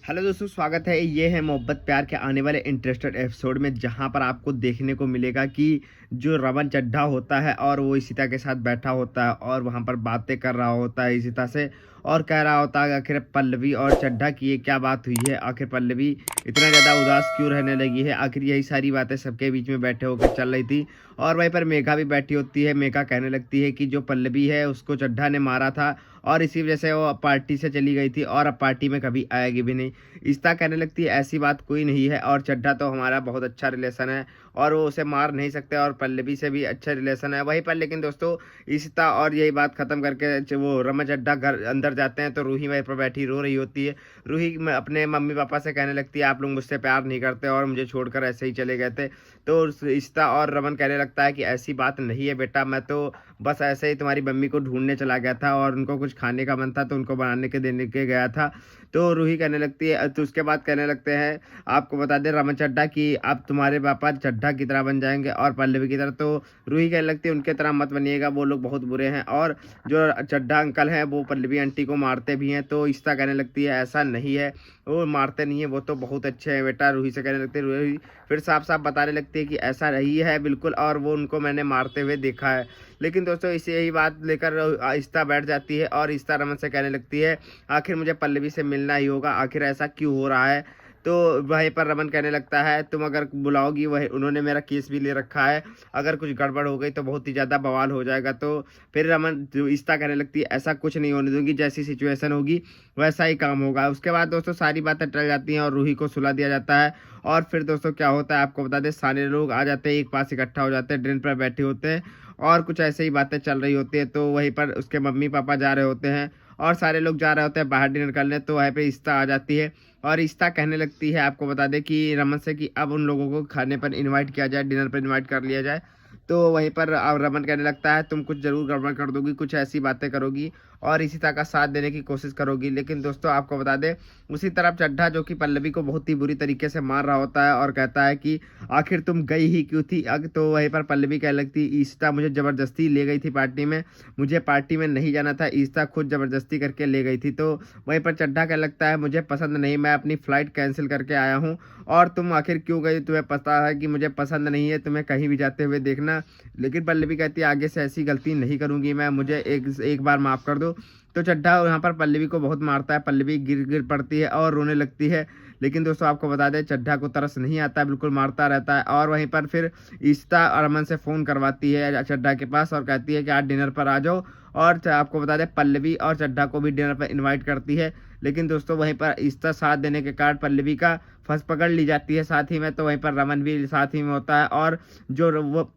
Hello दोस्तों, स्वागत है। ये है मोहब्बत प्यार के आने वाले इंटरेस्टेड एपिसोड में, जहां पर आपको देखने को मिलेगा कि जो रमन चड्ढा होता है और वो इशिता के साथ बैठा होता है और वहां पर बातें कर रहा होता है इशिता से और कह रहा होता है आखिर पल्लवी और चड्ढा की ये क्या बात हुई है, आखिर पल्लवी इतना ज़्यादा उदास क्यों रहने लगी है। आखिर यही सारी बातें सबके बीच में बैठे होकर चल रही थी और वहीं पर मेघा भी बैठी होती है। मेघा कहने लगती है कि जो पल्लवी है उसको चड्ढा ने मारा था और इसी वजह से वो पार्टी से चली गई थी और अब पार्टी में कभी आएगी भी नहीं। इशिता कहने लगती है ऐसी बात कोई नहीं है और चड्ढा तो हमारा बहुत अच्छा रिलेशन है और वो उसे मार नहीं सकते और पल्लवी से भी अच्छा रिलेशन है वहीं पर। लेकिन दोस्तों, इशिता और यही बात खत्म करके वो रमन चड्ढा घर अंदर जाते हैं तो रूही वहीं पर बैठी रो रही होती है। रूही अपने मम्मी पापा से कहने लगती है आप लोग मुझसे प्यार नहीं करते और मुझे छोड़कर ऐसे ही चले गए थे। तो इशिता और रमन कहने लगता है कि ऐसी बात नहीं है बेटा, मैं तो बस ऐसे ही तुम्हारी मम्मी को ढूंढने चला गया था और उनको कुछ खाने का मन था तो उनको बनाने के देने के गया था। तो रूही कहने लगती है, तो उसके बाद कहने लगते हैं आपको बता दें रमन चड्ढा कि अब तुम्हारे पापा चड्ढा की तरह बन जाएंगे और पल्लवी की तरह। तो रूही कहने लगती है उनके तरह मत बनिएगा, वो लोग बहुत बुरे हैं और जो चड्ढा अंकल हैं वो पल्लवी आंटी को मारते भी हैं। तो इशिता कहने लगती है ऐसा नहीं है, वो मारते नहीं है, वो तो बहुत अच्छे हैं बेटा। रूही से कहने लगती है, रूही फिर साफ साफ बताने लगती है कि ऐसा रही है बिल्कुल और वो उनको मैंने मारते हुए देखा है। लेकिन दोस्तों, इसे यही बात लेकर इशिता बैठ जाती है और इशिता रमन से कहने लगती है आखिर मुझे पल्लवी से मिलना ही होगा, आखिर ऐसा क्यों हो रहा है। तो वहीं पर रमन कहने लगता है तुम अगर बुलाओगी, वही उन्होंने मेरा केस भी ले रखा है, अगर कुछ गड़बड़ हो गई तो बहुत ही ज़्यादा बवाल हो जाएगा। तो फिर रमन इशिता कहने लगती है ऐसा कुछ नहीं होने दूंगी, जैसी सिचुएशन होगी वैसा ही काम होगा। उसके बाद दोस्तों सारी बातें टल जाती हैं और रूही को सुला दिया जाता है। और फिर दोस्तों क्या होता है आपको बता दें, सारे लोग आ जाते हैं, एक पास इकट्ठा हो जाते हैं, डिनर पर बैठे होते हैं और कुछ ऐसे ही बातें चल रही होती है। तो वहीं पर उसके मम्मी पापा जा रहे होते हैं और सारे लोग जा रहे होते हैं बाहर डिनर करने। तो वहीं पे इशिता आ जाती है और इशिता कहने लगती है आपको बता दें कि रमन से कि अब उन लोगों को खाने पर इनवाइट किया जाए, डिनर पर इनवाइट कर लिया जाए। तो वहीं पर अब रमन कहने लगता है तुम कुछ ज़रूर गड़बड़ कर दोगी, कुछ ऐसी बातें करोगी और इशिता का साथ देने की कोशिश करोगी। लेकिन दोस्तों आपको बता दें, उसी तरफ चड्ढा जो कि पल्लवी को बहुत ही बुरी तरीके से मार रहा होता है और कहता है कि आखिर तुम गई ही क्यों थी। तो वहीं पर पल्लवी कहने लगती इशिता मुझे ज़बरदस्ती ले गई थी पार्टी में, मुझे पार्टी में नहीं जाना था, इशिता खुद ज़बरदस्ती करके ले गई थी। तो वहीं पर चड्ढा कहने लगता है मुझे पसंद नहीं, मैं अपनी फ़्लाइट कैंसिल करके आया हूँ और तुम आखिर क्यों गई, तुम्हें पता है कि मुझे पसंद नहीं है तुम्हें कहीं भी जाते हुए देखना। लेकिन पल्लवी कहती है आगे से ऐसी गलती नहीं करूँगी मैं, मुझे एक बार माफ़ कर दो। तो चड्ढा यहाँ पर पल्लवी को बहुत मारता है, पल्लवी गिर गिर पड़ती है और रोने लगती है। लेकिन दोस्तों आपको बता दें चड्ढा को तरस नहीं आता है, बिल्कुल मारता रहता है। और वहीं पर फिर इशिता अरमान से फ़ोन करवाती है चड्ढा के पास और कहती है कि आज डिनर पर आ जाओ। और आपको बता दें पल्लवी और चड्ढा को भी डिनर पर इनवाइट करती है। लेकिन दोस्तों वहीं पर इशिता साथ देने के कारण पल्लवी का फंस पकड़ ली जाती है साथ ही में। तो वहीं पर रमन भी साथ ही में होता है और जो वो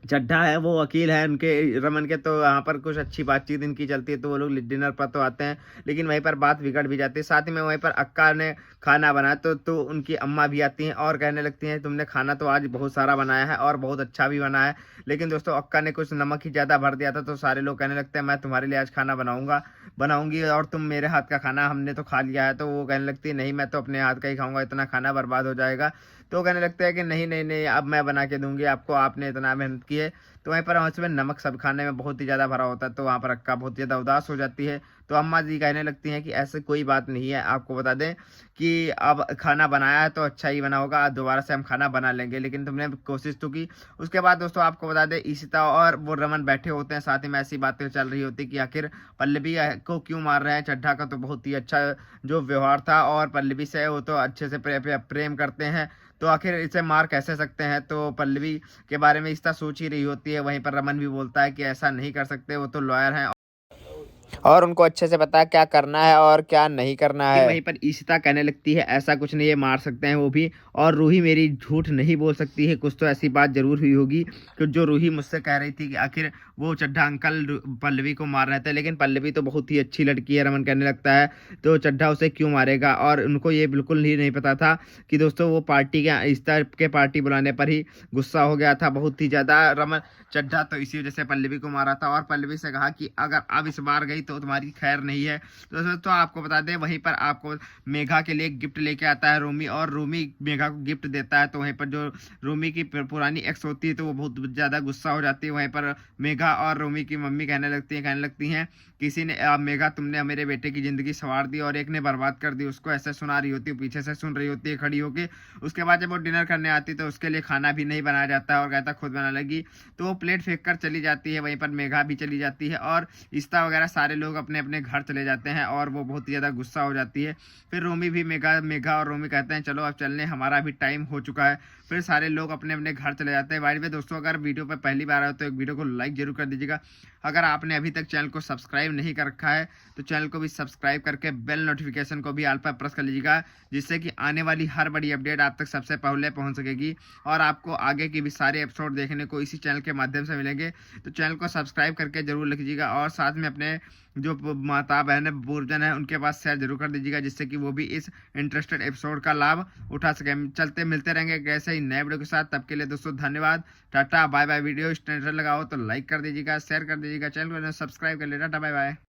चड्ढा है वो वकील है उनके रमन के। तो यहाँ पर कुछ अच्छी बातचीत इनकी चलती है तो वो लोग डिनर पर तो आते हैं, लेकिन वहीं पर बात बिगड़ भी जाती है। साथ ही में वहीं पर अक्का ने खाना बनाया तो उनकी अम्मा भी आती हैं और कहने लगती हैं तुमने खाना तो आज बहुत सारा बनाया है और बहुत अच्छा भी बना है। लेकिन दोस्तों अक्का ने कुछ नमक ही ज़्यादा भर दिया था। तो सारे लोग कहने लगते हैं मैं तुम्हारे लिए आज खाना बनाऊंगी और तुम मेरे हाथ का खाना, हमने तो खा लिया है। तो वो कहने लगती है नहीं, मैं तो अपने हाथ का ही खाऊंगा, इतना खाना बर्बाद हो जाएगा। तो कहने लगते हैं कि नहीं नहीं नहीं, अब मैं बना के दूंगी आपको, आपने इतना मेहनत की है। तो वहीं पर उसमें नमक सब खाने में बहुत ही ज़्यादा भरा होता है। तो वहाँ पर अक्का बहुत ज़्यादा उदास हो जाती है। तो अम्मा जी कहने लगती हैं कि ऐसे कोई बात नहीं है, आपको बता दें कि अब खाना बनाया है तो अच्छा ही बना होगा, दोबारा से हम खाना बना लेंगे, लेकिन तुमने कोशिश तो की। उसके बाद दोस्तों आपको बता दें इशिता और वो रमन बैठे होते हैं, साथ ही में ऐसी बातें चल रही होती कि आखिर पल्लवी को क्यों मार रहे हैं। चड्ढा का तो बहुत ही अच्छा जो व्यवहार था और पल्लवी से वो तो अच्छे से प्रेम करते हैं, तो आखिर इसे मार कैसे सकते हैं। तो पल्लवी के बारे में इशिता सोच ही रही होती है। वहीं पर रमन भी बोलता है कि ऐसा नहीं कर सकते, वो तो लॉयर हैं और उनको अच्छे से पता है क्या करना है और क्या नहीं करना है। वहीं पर इशिता कहने लगती है ऐसा कुछ नहीं है, मार सकते हैं वो भी, और रूही मेरी झूठ नहीं बोल सकती है, कुछ तो ऐसी बात जरूर हुई होगी कि जो रूही मुझसे कह रही थी कि आखिर वो चड्ढा अंकल पल्लवी को मार रहे थे। लेकिन पल्लवी तो बहुत ही अच्छी लड़की है, रमन कहने लगता है, तो चड्ढा उसे क्यों मारेगा। और उनको ये बिल्कुल ही नहीं पता था कि दोस्तों वो पार्टी के इशिता के पार्टी बुलाने पर ही गुस्सा हो गया था बहुत ही ज़्यादा रमन चड्ढा, तो इसी वजह से पल्लवी को मारा था। और पल्लवी से कहा कि अगर अब इस बार गई तो तुम्हारी खैर नहीं है। तो दोस्तों आपको बता दें वहीं पर आपको मेघा के लिए गिफ्ट लेके आता है रूमी, और रूमी मेघा को गिफ्ट देता है। तो वहीं पर जो रूमी की पुरानी एक्स होती है तो वो बहुत ज़्यादा गुस्सा हो जाती है। वहीं पर मेघा और रूमी की मम्मी कहने लगती हैं किसी ने मेघा तुमने मेरे बेटे की ज़िंदगी संवार दी और एक ने बर्बाद कर दी। उसको ऐसे सुना रही होती है, पीछे से सुन रही होती है खड़ी होके। उसके बाद जब वो डिनर करने आती है तो उसके लिए खाना भी नहीं बनाया जाता है और कहता खुद बना लगी, तो वो प्लेट फेंक कर चली जाती है। वहीं पर मेघा भी चली जाती है और इस्ता वगैरह सारे लोग अपने अपने घर चले जाते हैं और वो बहुत ही ज़्यादा गुस्सा हो जाती है। फिर रोमी भी मेघा और रोमी कहते हैं चलो अब चलने, हमारा भी टाइम हो चुका है। फिर सारे लोग अपने अपने घर चले जाते हैं। बाइट में दोस्तों अगर वीडियो पर पहली बार आए तो एक वीडियो को लाइक जरूर कर दीजिएगा। अगर आपने अभी तक चैनल को सब्सक्राइब नहीं कर रखा है तो चैनल को भी सब्सक्राइब करके बेल नोटिफिकेशन को भी ऑल पर प्रेस कर लीजिएगा, जिससे कि आने वाली हर बड़ी अपडेट आप तक सबसे पहले पहुंच सकेगी और आपको आगे की भी सारे एपिसोड देखने को इसी चैनल के माध्यम से मिलेंगे। तो चैनल को सब्सक्राइब करके जरूर लिख दीजिएगा और साथ में अपने जो माता बहन है बुजुर्ग है उनके पास शेयर जरूर कर दीजिएगा, जिससे कि वो भी इस इंटरेस्टेड एपिसोड का लाभ उठा सके। चलते मिलते रहेंगे ऐसे ही नए वीडियो के साथ, तब के लिए दोस्तों धन्यवाद, tata bye bye. Video standard लगाओ तो लाइक कर दीजिएगा, शेयर कर दीजिएगा, चैनल को सब्सक्राइब कर लेना, टाटा बाय बाय।